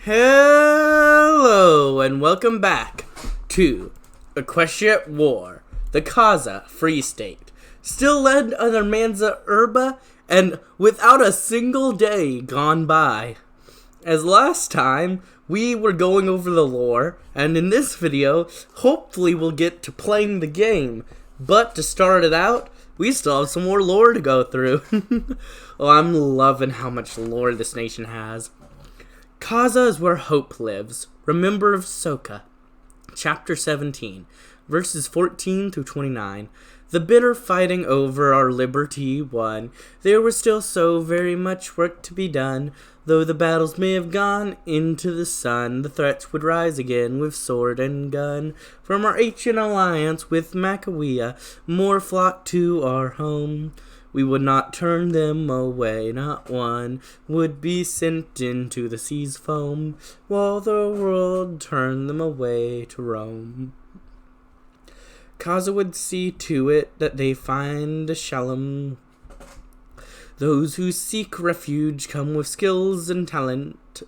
Hello and welcome back to Equestria War, the Kasa Free State, still led under Mansu Erba and without a single day gone by. As last time, we were going over the lore, and in this video, hopefully we'll get to playing the game. But to start it out, we still have some more lore to go through. Oh, I'm loving how much lore this nation has. Kasa is where hope lives. Remember of Soka. Chapter 17, verses 14 through 29. The bitter fighting over our liberty won. There was still so very much work to be done. Though the battles may have gone into the sun, the threats would rise again with sword and gun. From our ancient alliance with Makawea, more flocked to our home. We would not turn them away, not one would be sent into the sea's foam, while the world turned them away to Rome. Kasa would see to it that they find a shalom. Those who seek refuge come with skills and talent.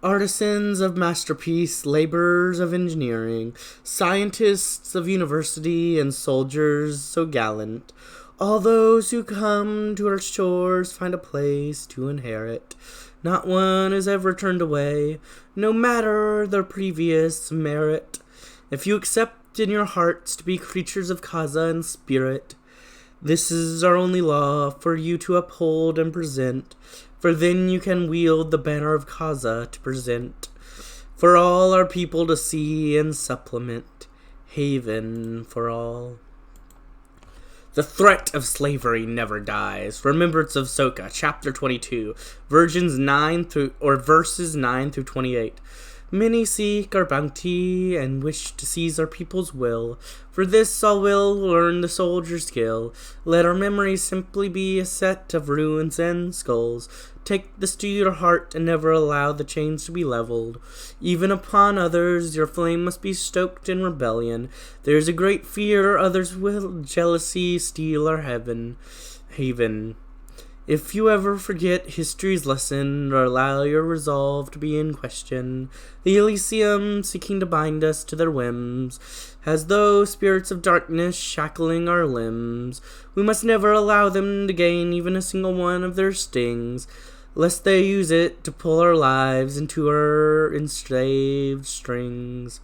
Artisans of masterpiece, laborers of engineering, scientists of university, and soldiers so gallant. All those who come to our shores find a place to inherit. Not one is ever turned away, no matter their previous merit. If you accept in your hearts to be creatures of Kasa and spirit, this is our only law for you to uphold and present, for then you can wield the banner of Kasa to present, for all our people to see and supplement, haven for all. The threat of slavery never dies. Remembrance of Soka, chapter 22, verses 9 through 28. Many seek our bounty and wish to seize our people's will. For this all will learn the soldier's skill. Let our memories simply be a set of ruins and skulls. Take this to your heart and never allow the chains to be leveled. Even upon others your flame must be stoked in rebellion. There's a great fear others will jealousy steal our haven. If you ever forget history's lesson or allow your resolve to be in question, the Elysium seeking to bind us to their whims, as though spirits of darkness shackling our limbs, we must never allow them to gain even a single one of their stings, lest they use it to pull our lives into our enslaved strings.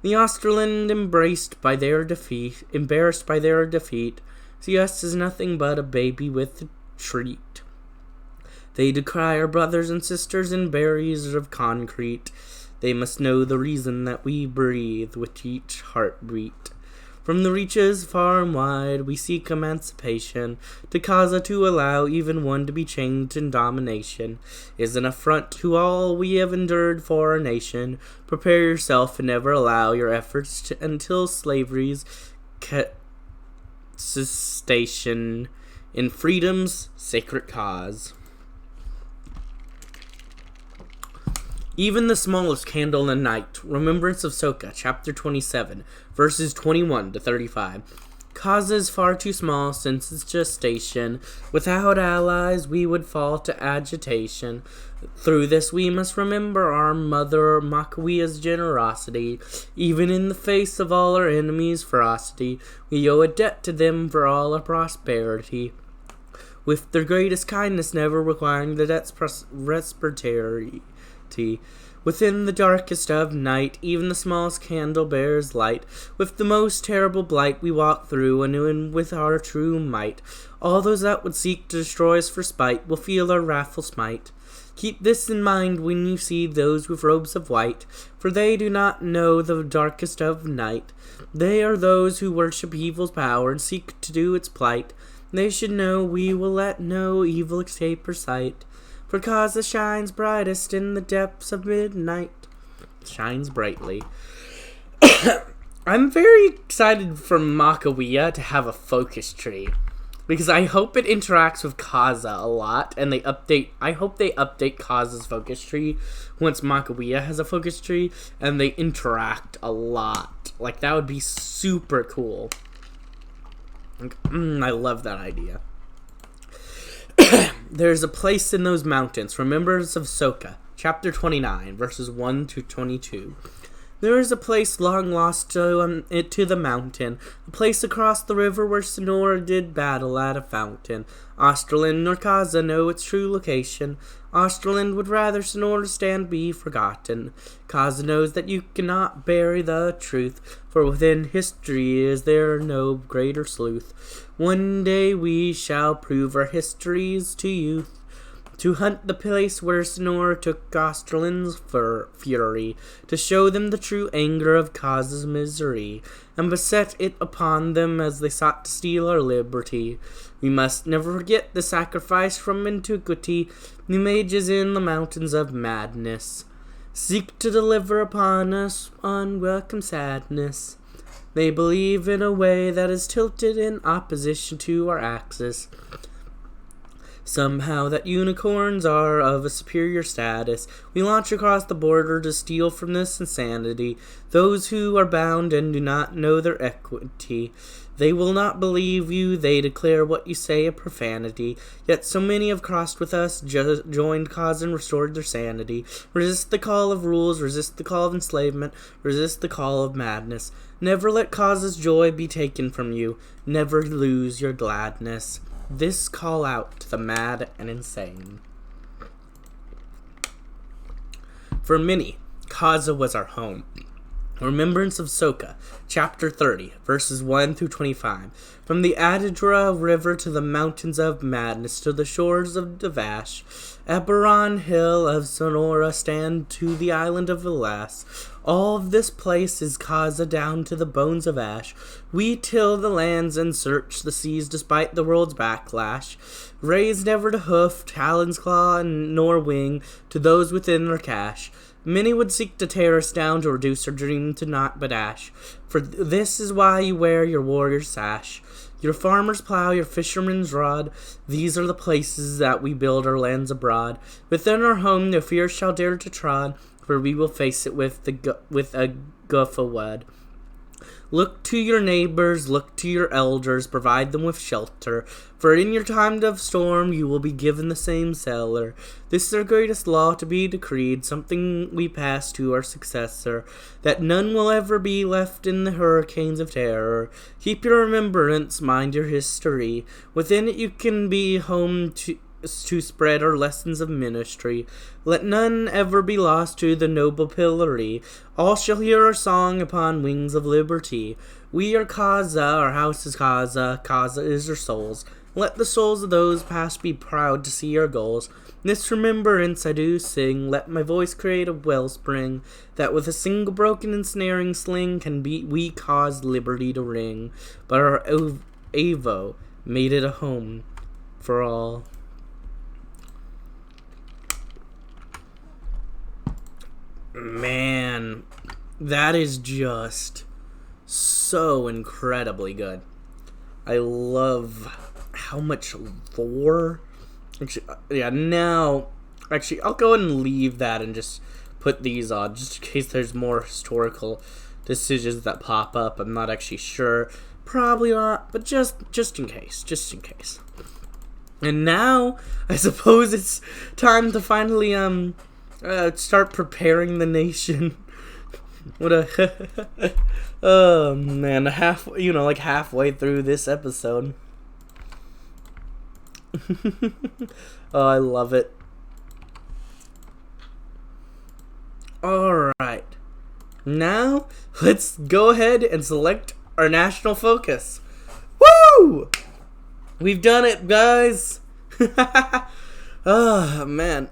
The Osterland, embarrassed by their defeat, see us as nothing but a baby with a treat. They decry our brothers and sisters in barriers of concrete. They must know the reason that we breathe with each heartbeat. From the reaches far and wide we seek emancipation. To Kasa to allow even one to be chained in domination is an affront to all we have endured for our nation. Prepare yourself and never allow your efforts until slavery's cessation in freedom's sacred cause. Even the smallest candle in the night. Remembrance of Soka, chapter 27, verses 21 to 35. Kasa is far too small since its gestation. Without allies we would fall to agitation. Through this we must remember our mother Makawea's generosity. Even in the face of all our enemies' ferocity, we owe a debt to them for all our prosperity, with their greatest kindness never requiring the debt's respiratory. Within the darkest of night, even the smallest candle bears light. With the most terrible blight we walk through, and with our true might, all those that would seek to destroy us for spite will feel our wrathful smite. Keep this in mind when you see those with robes of white, for they do not know the darkest of night. They are those who worship evil's power and seek to do its plight. They should know we will let no evil escape our sight. For Kasa shines brightest in the depths of midnight. Shines brightly. I'm very excited for Makawea to have a focus tree, because I hope it interacts with Kasa a lot, and I hope they update Kasa's focus tree once Makawea has a focus tree, and they interact a lot. Like, that would be super cool. Like, I love that idea. There's a place in those mountains, remembrance of Soka, chapter 29, verses 1 to 22. There is a place long lost to the mountain, a place across the river where Sonora did battle at a fountain. Osterland nor Kasa know its true location. Osterland would rather Sonora's stand be forgotten. Kasa knows that you cannot bury the truth, for within history is there no greater sleuth. One day we shall prove our histories to youth. To hunt the place where Sonora took Osterland's fury, to show them the true anger of Kasa's misery, and beset it upon them as they sought to steal our liberty. We must never forget the sacrifice from antiquity, the mages in the mountains of madness seek to deliver upon us unwelcome sadness. They believe in a way that is tilted in opposition to our axis. Somehow that unicorns are of a superior status. We launch across the border to steal from this insanity those who are bound and do not know their equity. They will not believe you, they declare what you say a profanity. Yet so many have crossed with us, joined cause and restored their sanity. Resist the call of rules, resist the call of enslavement, resist the call of madness. Never let cause's joy be taken from you, never lose your gladness. This call out to the mad and insane. For many, Kasa was our home. Remembrance of Soka, chapter 30, verses 1 through 25. From the Adidra River to the mountains of madness, to the shores of Devash, Eberron hill of Sonora stand to the island of Velas. All of this place is Kasa down to the bones of ash. We till the lands and search the seas despite the world's backlash. Raised never to hoof, talon's claw, nor wing to those within their cache. Many would seek to tear us down, to reduce our dream to naught but ash. For this is why you wear your warrior's sash. Your farmer's plow, your fisherman's rod, these are the places that we build our lands abroad. Within our home no fear shall dare to trod, for we will face it with a guffawad. Look to your neighbors, look to your elders, provide them with shelter, for in your time of storm you will be given the same cellar. This is our greatest law to be decreed, something we pass to our successor, that none will ever be left in the hurricanes of terror. Keep your remembrance, mind your history, within it you can be home to spread our lessons of ministry. Let none ever be lost to the noble pillory. All shall hear our song upon wings of liberty. We are Kasa, our house is Kasa, Kasa is our souls. Let the souls of those past be proud to see our goals. This remembrance I do sing, let my voice create a wellspring, that with a single broken ensnaring sling can we cause liberty to ring. But our Avo made it a home for all. Man, that is just so incredibly good. I love how much lore. Actually, I'll go ahead and leave that and just put these on, just in case there's more historical decisions that pop up. I'm not actually sure. Probably not, but just in case. And now, I suppose it's time to finally, start preparing the nation. What a oh man, halfway through this episode. Oh, I love it. Alright. Now, let's go ahead and select our national focus. Woo! We've done it, guys. Oh, man.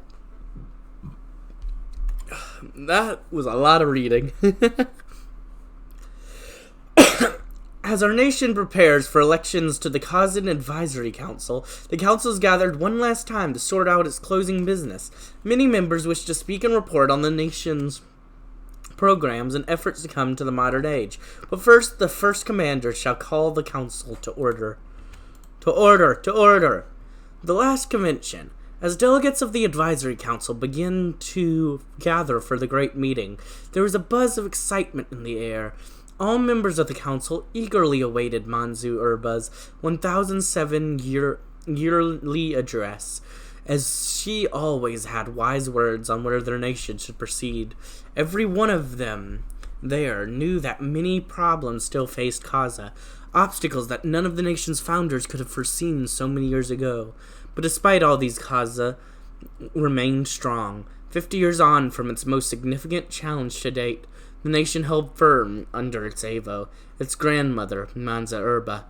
That was a lot of reading. As our nation prepares for elections to the Kazan Advisory Council, the council is gathered one last time to sort out its closing business. Many members wish to speak and report on the nation's programs and efforts to come to the modern age. But first, the first commander shall call the council to order. To order! The last convention. As delegates of the Advisory Council begin to gather for the great meeting, there was a buzz of excitement in the air. All members of the council eagerly awaited Mansu Erba's 1007 yearly address, as she always had wise words on where their nation should proceed. Every one of them there knew that many problems still faced Kasa, obstacles that none of the nation's founders could have foreseen so many years ago. But despite all these, Kasa remained strong. 50 years on from its most significant challenge to date, the nation held firm under its Evo, its grandmother, Mansu Erba.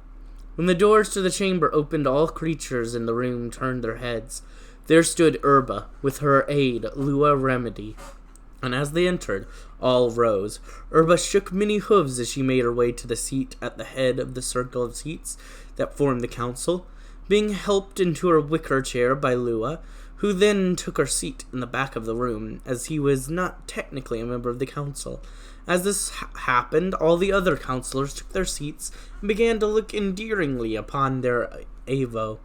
When the doors to the chamber opened, all creatures in the room turned their heads. There stood Erba, with her aide, Lua Remedy. And as they entered, all rose. Erba shook many hooves as she made her way to the seat at the head of the circle of seats that formed the council, being helped into her wicker chair by Lua, who then took her seat in the back of the room, as he was not technically a member of the council. As this happened, all the other councilors took their seats and began to look endearingly upon their Evo.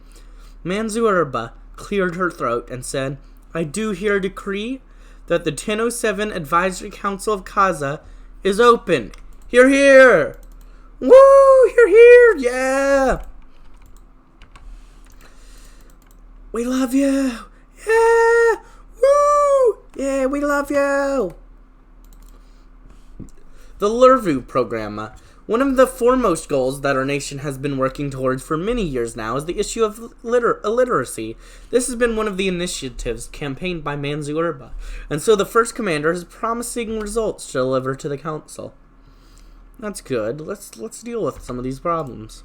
Mansu Erba cleared her throat and said, "I do here decree that the 1007 Advisory Council of Kasa is open. Hear, hear! Woo! Hear, hear! Yeah! We love you! Yeah! Woo! Yeah, we love you!" The Lervu program. One of the foremost goals that our nation has been working towards for many years now is the issue of illiteracy. This has been one of the initiatives campaigned by Mansu Erba, and so the first commander has promising results to deliver to the council. That's good. Let's deal with some of these problems.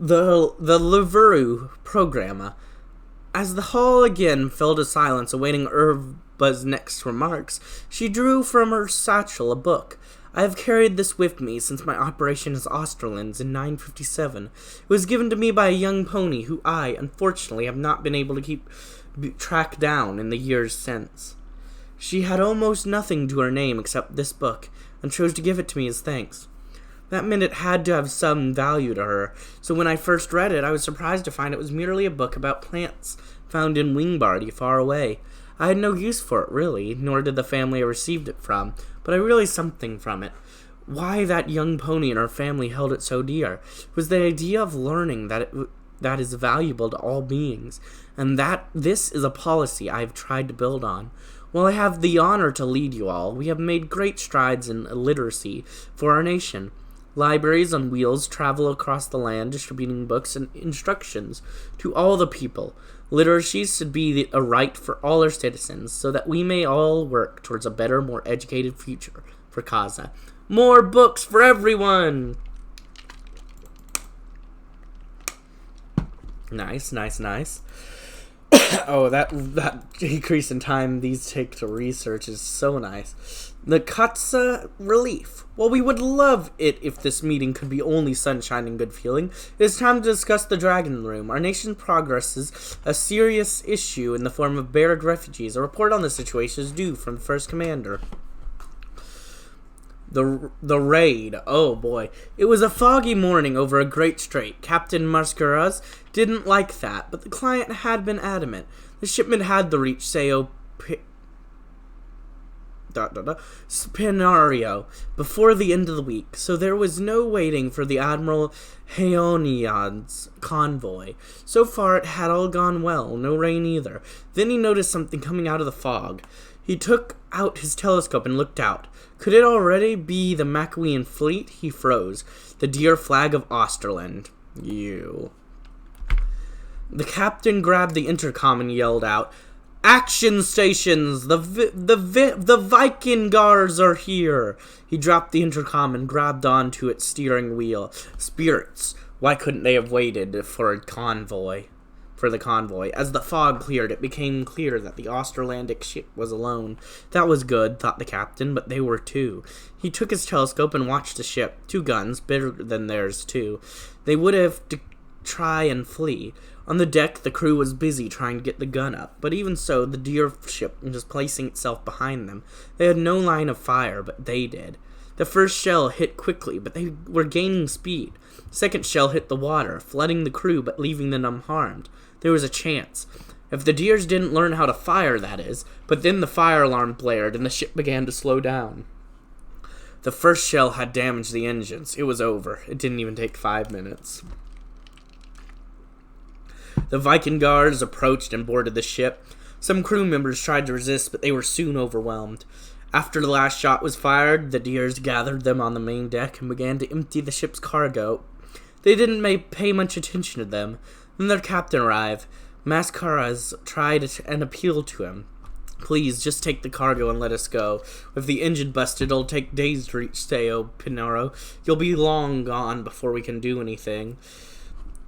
The Lervu program. As the hall again fell to silence, awaiting Erba's next remarks, she drew from her satchel a book. "I have carried this with me since my operation as Osterland's in 957. It was given to me by a young pony who I, unfortunately, have not been able to keep track down in the years since. She had almost nothing to her name except this book, and chose to give it to me as thanks. That meant it had to have some value to her, so when I first read it, I was surprised to find it was merely a book about plants found in Wingbardy far away. I had no use for it, really, nor did the family I received it from, but I realized something from it. Why that young pony and her family held it so dear was the idea of learning that is valuable to all beings, and that this is a policy I have tried to build on. While I have the honor to lead you all, we have made great strides in literacy for our nation. Libraries on wheels travel across the land distributing books and instructions to all the people. Literacy should be a right for all our citizens, so that we may all work towards a better, more educated future for Kasa. More books for everyone!" Nice, nice, nice. Oh, that decrease in time these take to research is so nice. The Kasa relief. While we would love it if this meeting could be only sunshine and good feeling, it is time to discuss the Dragon Room. Our nation's progress is a serious issue in the form of buried refugees. A report on the situation is due from the first commander. The raid. Oh boy. It was a foggy morning over a great strait. Captain Mascaras didn't like that, but the client had been adamant. The shipment had to reach Spinario before the end of the week, so there was no waiting for the Admiral Haoniad's convoy. So far it had all gone well, no rain either. Then he noticed something coming out of the fog. He took out his telescope and looked out. Could it already be the Macawean fleet? He froze. The dear flag of Osterland. You. The captain grabbed the intercom and yelled out, "Action stations! The Vikingars are here!" He dropped the intercom and grabbed onto its steering wheel. Spirits. Why couldn't they have waited for the convoy? As the fog cleared, it became clear that the Osterlandic ship was alone. That was good, thought the captain, but they were two. He took his telescope and watched the ship. 2 guns, bigger than theirs, too. They would have to try and flee. On the deck, the crew was busy trying to get the gun up, but even so, the dear ship was placing itself behind them. They had no line of fire, but they did. The first shell hit quickly, but they were gaining speed. The second shell hit the water, flooding the crew but leaving them unharmed. There was a chance. If the deers didn't learn how to fire, that is. But then the fire alarm blared and the ship began to slow down. The first shell had damaged the engines. It was over. It didn't even take 5 minutes. The Viking guards approached and boarded the ship. Some crew members tried to resist, but they were soon overwhelmed. After the last shot was fired, the deers gathered them on the main deck and began to empty the ship's cargo. They didn't pay much attention to them. Then their captain arrived. Mascaras tried and appealed to him. Please, just take the cargo and let us go. If the engine busted, it'll take days to reach Sao Pinaro. You'll be long gone before we can do anything.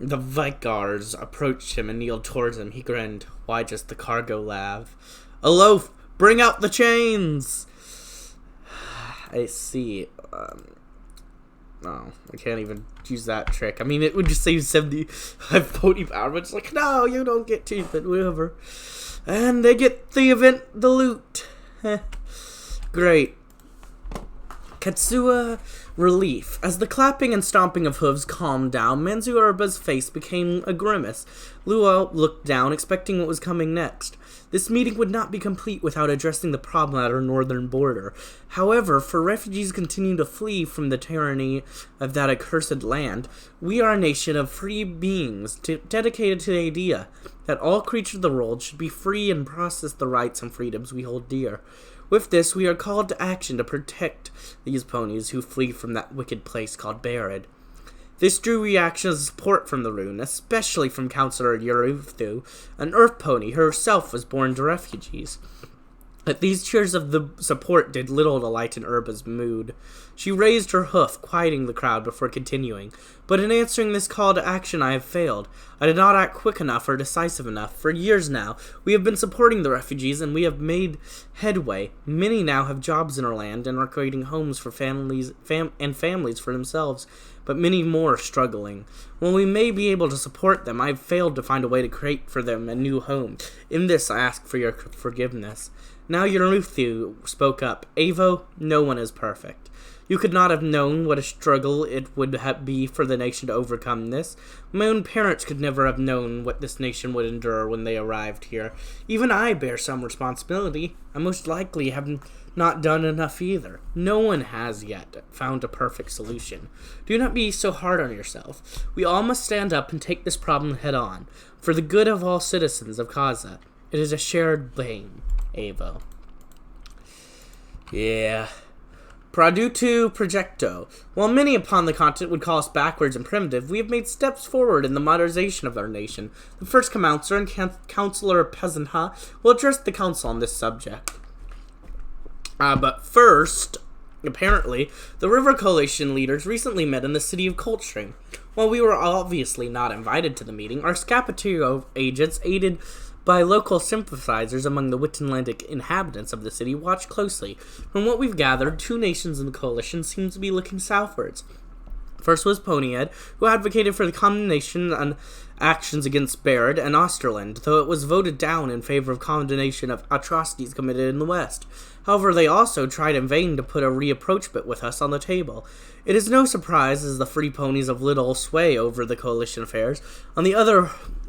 The Vikings approached him and kneeled towards him. He grinned. Why just the cargo, lav? A loaf! Bring out the chains! I see. No, I can't even use that trick. I mean, it would just save 75 pony power, but it's like, no, you don't get to it, whatever. And they get the loot. Great. Katsua relief. As the clapping and stomping of hooves calmed down, Mansu Erba's face became a grimace. Luo looked down, expecting what was coming next. This meeting would not be complete without addressing the problem at our northern border. However, for refugees continuing to flee from the tyranny of that accursed land, we are a nation of free beings dedicated to the idea that all creatures of the world should be free and possess the rights and freedoms we hold dear. With this, we are called to action to protect these ponies who flee from that wicked place called Barad. This drew reactions of support from the rune, especially from Councillor Yeruthu. An earth pony herself was born to refugees. But these cheers of the support did little to lighten Erba's mood. She raised her hoof, quieting the crowd before continuing. But in answering this call to action, I have failed. I did not act quick enough or decisive enough. For years now, we have been supporting the refugees, and we have made headway. Many now have jobs in our land and are creating homes for families for themselves, but many more are struggling. While we may be able to support them, I have failed to find a way to create for them a new home. In this, I ask for your forgiveness. Now Yeruthu spoke up. Avo, no one is perfect. You could not have known what a struggle it would be for the nation to overcome this. My own parents could never have known what this nation would endure when they arrived here. Even I bear some responsibility. I most likely have not done enough either. No one has yet found a perfect solution. Do not be so hard on yourself. We all must stand up and take this problem head on, for the good of all citizens of Kasa. It is a shared blame. Avo. Yeah. Produtu Projecto. While many upon the continent would call us backwards and primitive, we have made steps forward in the modernization of our nation. The first Councillor and Councillor Peasantha will address the council on this subject. But first, apparently, the River Coalition leaders recently met in the city of Coldstream. While we were obviously not invited to the meeting, our Scapatio agents, aided by local sympathizers among the Wittenlandic inhabitants of the city, watched closely. From what we've gathered, two nations in the coalition seem to be looking southwards. First was Ponyhead, who advocated for the condemnation on actions against Barad and Osterland, though it was voted down in favor of condemnation of atrocities committed in the West. However, they also tried in vain to put a reapproachment with us on the table. It is no surprise, as the free ponies have little sway over the coalition affairs. On the other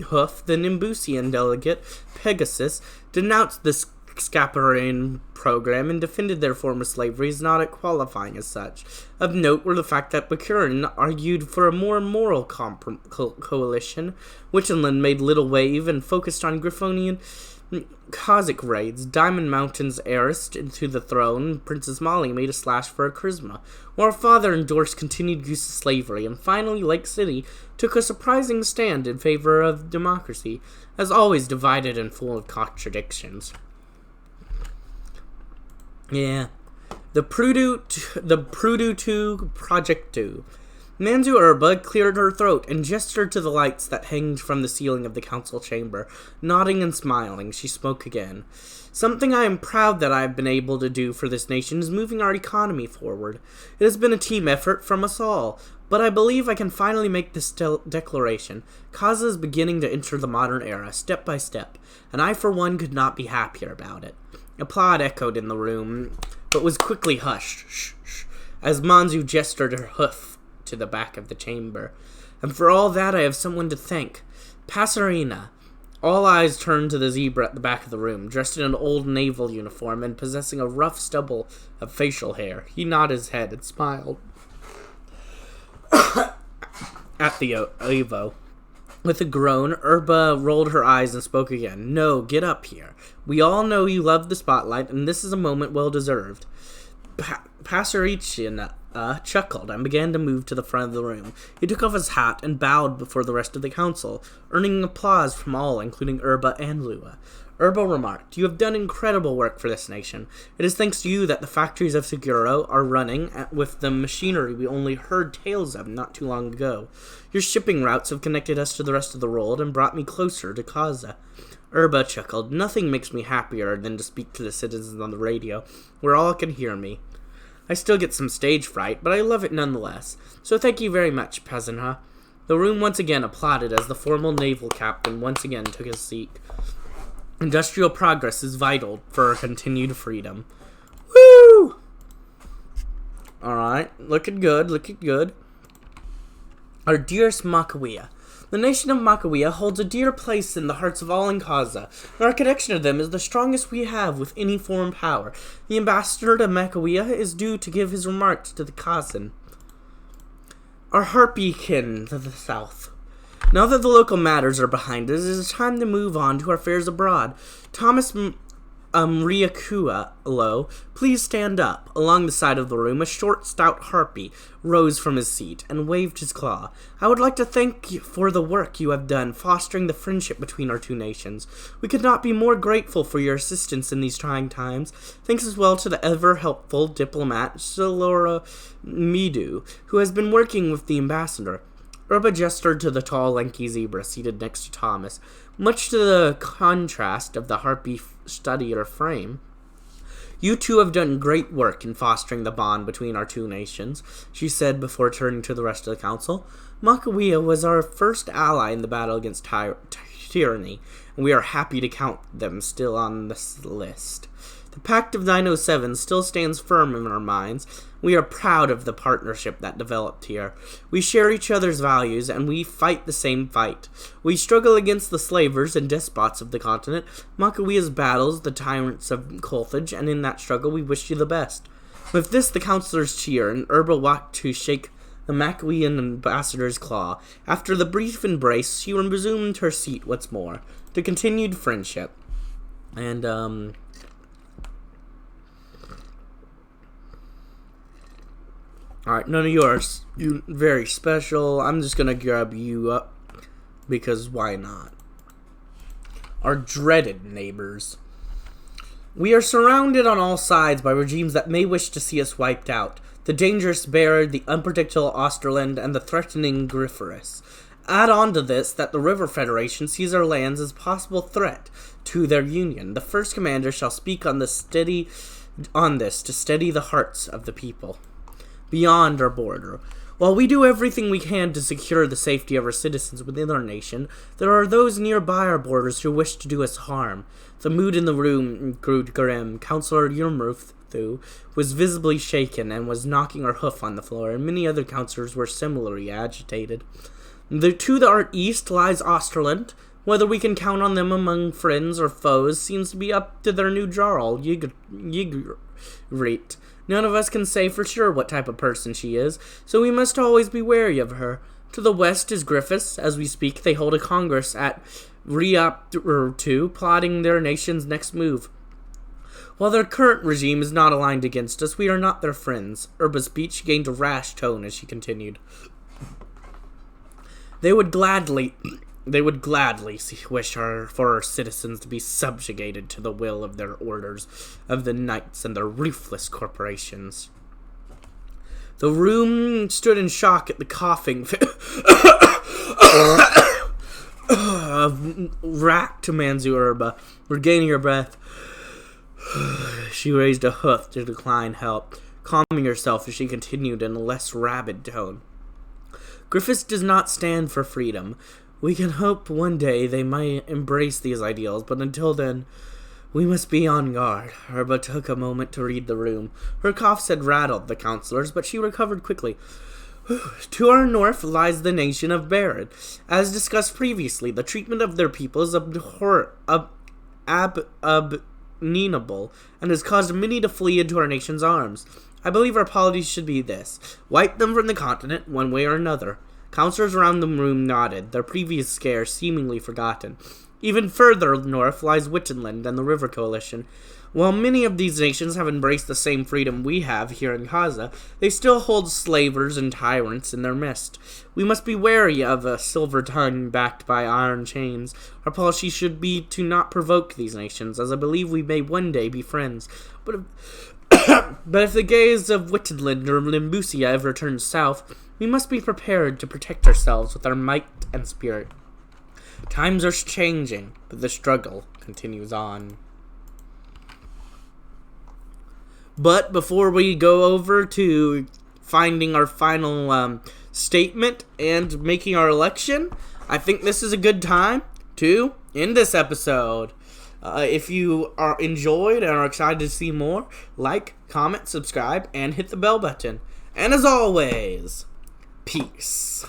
hoof, the Nimbusian delegate, Pegasus, denounced this Scaparian program and defended their form of slavery as not qualifying as such. Of note were the fact that Bakurin argued for a more moral coalition. Wittenland made little wave and focused on Griffonian Kazakh raids. Diamond Mountain's heiress to the throne, Princess Molly, made a slash for her charisma, while her father endorsed continued use of slavery, and finally Lake City took a surprising stand in favor of democracy, as always divided and full of contradictions. Yeah. The Produtu Project 2. Mansu Erba cleared her throat and gestured to the lights that hanged from the ceiling of the council chamber. Nodding and smiling, she spoke again. Something I am proud that I have been able to do for this nation is moving our economy forward. It has been a team effort from us all, but I believe I can finally make this declaration. Kasa is beginning to enter the modern era, step by step, and I for one could not be happier about it. Applaud echoed in the room, but was quickly hushed, as Mansu gestured her hoof to the back of the chamber. And for all that, I have someone to thank. Passerina. All eyes turned to the zebra at the back of the room, dressed in an old naval uniform and possessing a rough stubble of facial hair. He nodded his head and smiled at the Evo. With a groan, Erba rolled her eyes and spoke again. No, get up here. We all know you love the spotlight, and this is a moment well deserved. Passerichin chuckled and began to move to the front of the room. He took off his hat and bowed before the rest of the council, earning applause from all, including Erba and Lua. Erba remarked, "You have done incredible work for this nation. It is thanks to you that the factories of Seguro are running with the machinery we only heard tales of not too long ago. Your shipping routes have connected us to the rest of the world and brought me closer to Kasa." Erba chuckled. "Nothing makes me happier than to speak to the citizens on the radio, where all can hear me. I still get some stage fright, but I love it nonetheless. So thank you very much, Peasantha." The room once again applauded as the formal naval captain once again took his seat. Industrial progress is vital for our continued freedom. Woo! Alright, looking good, looking good. Our dearest Makawea. The nation of Makawea holds a dear place in the hearts of all in Kasa, and our connection to them is the strongest we have with any foreign power. The ambassador to Makawea is due to give his remarks to the Kasan, our harpy kin to the south. Now that the local matters are behind us, it is time to move on to our affairs abroad. Thomas Riakualo, please stand up. Along the side of the room, a short, stout harpy rose from his seat and waved his claw. "I would like to thank you for the work you have done fostering the friendship between our two nations. We could not be more grateful for your assistance in these trying times. Thanks as well to the ever-helpful diplomat Silora Midu, who has been working with the ambassador." Erba gestured to the tall, lanky zebra seated next to Thomas. Much to the contrast of the harpy studier frame, "You two have done great work in fostering the bond between our two nations," she said before turning to the rest of the council. "Makawea was our first ally in the battle against tyranny, and we are happy to count them still on this list. The Pact of 907 still stands firm in our minds. We are proud of the partnership that developed here. We share each other's values, and we fight the same fight. We struggle against the slavers and despots of the continent. Makawea's battles the tyrants of Carthage, and in that struggle we wish you the best." With this, the councilors cheer, and Erba walked to shake the Makawean ambassador's claw. After the brief embrace, she resumed her seat once more. To continued friendship. And, Alright, none of yours. You very special. I'm just gonna grab you up because why not? Our dreaded neighbors. We are surrounded on all sides by regimes that may wish to see us wiped out. The dangerous Bear, the unpredictable Osterland, and the threatening Griferous. Add on to this that the River Federation sees our lands as a possible threat to their union. The first commander shall speak on this to steady the hearts of the people beyond our border. While we do everything we can to secure the safety of our citizens within our nation, there are those nearby our borders who wish to do us harm. The mood in the room grew grim. Councillor Yurmurthu was visibly shaken and was knocking her hoof on the floor, and many other councillors were similarly agitated. To our east lies Osterland. Whether we can count on them among friends or foes seems to be up to their new Jarl, Ygritte. None of us can say for sure what type of person she is, so we must always be wary of her. To the west is Griffiths. As we speak, they hold a congress at Rioptu, plotting their nation's next move. While their current regime is not aligned against us, we are not their friends. Erba's speech gained a rash tone as she continued. They would gladly wish for our citizens to be subjugated to the will of their orders, of the knights and their ruthless corporations. The room stood in shock at the coughing of racked Mansu Erba. Regaining her breath, she raised a hoof to decline help, calming herself as she continued in a less rabid tone. "Griffiths does not stand for freedom. We can hope one day they might embrace these ideals, but until then, we must be on guard." Erba took a moment to read the room. Her coughs had rattled the councillors, but she recovered quickly. "To our north lies the nation of Barad. As discussed previously, the treatment of their people is abominable, and has caused many to flee into our nation's arms. I believe our policy should be this: wipe them from the continent, one way or another. Counselors around the room nodded, their previous scare seemingly forgotten. Even further north lies Wittenland and the River Coalition. While many of these nations have embraced the same freedom we have here in Kasa, they still hold slavers and tyrants in their midst. We must be wary of a silver tongue backed by iron chains. Our policy should be to not provoke these nations, as I believe we may one day be friends. But if the gaze of Wittenland or Limbusia ever turns south, we must be prepared to protect ourselves with our might and spirit. Times are changing, but the struggle continues on. But before we go over to finding our final statement and making our election, I think this is a good time to end this episode. If you are enjoyed and are excited to see more, like, comment, subscribe, and hit the bell button. And as always, peace.